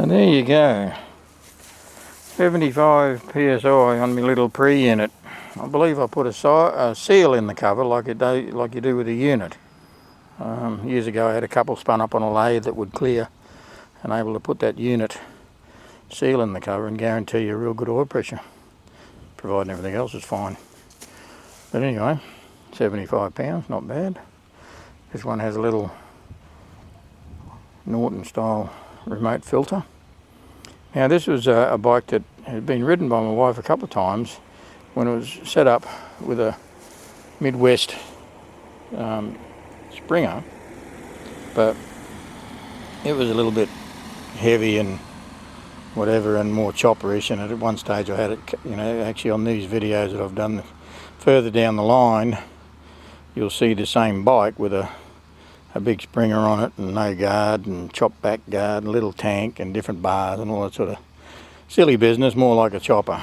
And there you go, 75 PSI on my little pre-unit. I believe I put a seal in the cover like you do with a unit. Years ago I had a couple spun up on a lathe that would clear, and able to put that unit seal in the cover and guarantee you a real good oil pressure, providing everything else is fine. But anyway, 75 pounds, not bad. This one has a little Norton style remote filter. Now this was a bike that had been ridden by my wife a couple of times when it was set up with a Midwest Springer, but it was a little bit heavy and whatever and more chopperish, and at one stage I had it, actually on these videos that I've done further down the line, you'll see the same bike with a big Springer on it and no guard and chop back guard and little tank and different bars and all that sort of silly business, more like a chopper.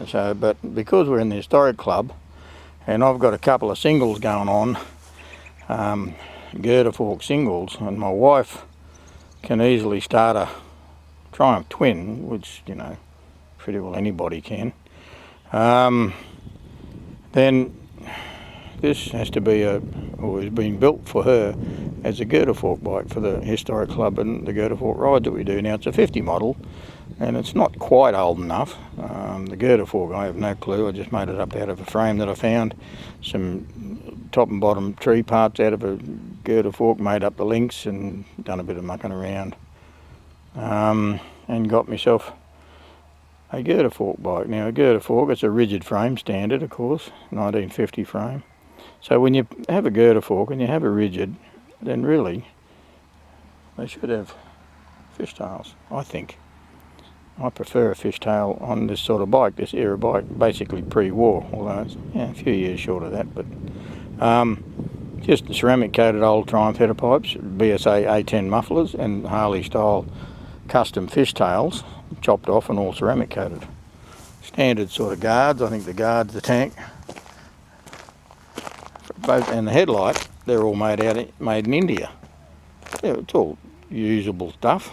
So, but because we're in the historic club and I've got a couple of singles going on, girder fork singles, and my wife can easily start a Triumph Twin, which pretty well anybody can, then this has to be or is being built for her as a girder fork bike for the historic club and the girder fork ride that we do. Now it's a 50 model and it's not quite old enough. The girder fork, I have no clue, I just made it up out of a frame that I found, some top and bottom tree parts out of a girder fork, made up the links and done a bit of mucking around, and got myself a girder fork bike. Now a girder fork, it's a rigid frame, standard of course, 1950 frame. So when you have a girder fork and you have a rigid, then really they should have fishtails, I think. I prefer a fishtail on this sort of bike, this era bike, basically pre-war, although it's a few years short of that. But just ceramic coated old Triumph header pipes, BSA A10 mufflers and Harley style custom fishtails, chopped off and all ceramic coated. Standard sort of guards, I think the guards, the tank, both, and the headlight, they're all made in India. Yeah, it's all usable stuff.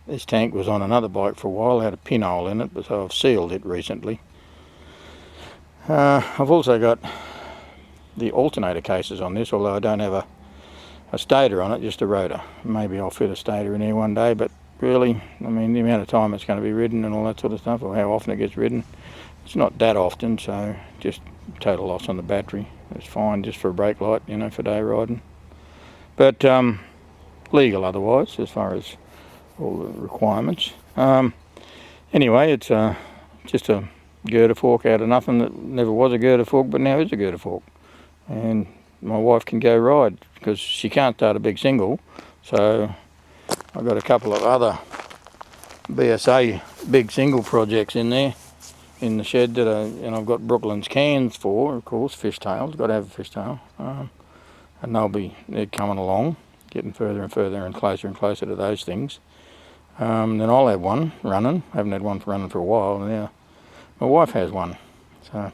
This tank was on another bike for a while, had a pinhole in it, but so I've sealed it recently. I've also got the alternator cases on this, although I don't have a stator on it, just a rotor. Maybe I'll fit a stator in here one day, but really, the amount of time it's going to be ridden and all that sort of stuff, or how often it gets ridden, it's not that often, so just total loss on the battery. It's fine just for a brake light, for day riding. But legal otherwise, as far as all the requirements. Anyway, it's just a girder fork out of nothing that never was a girder fork, but now is a girder fork. And my wife can go ride because she can't start a big single, so I've got a couple of other BSA big single projects in there in the shed that and I've got Brooklyn's cans for, of course, fishtails, got to have a fishtail, and they're coming along, getting further and further and closer to those things. Then I'll have one running. I haven't had one running for a while, and now my wife has one. So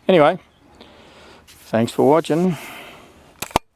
anyway, thanks for watching.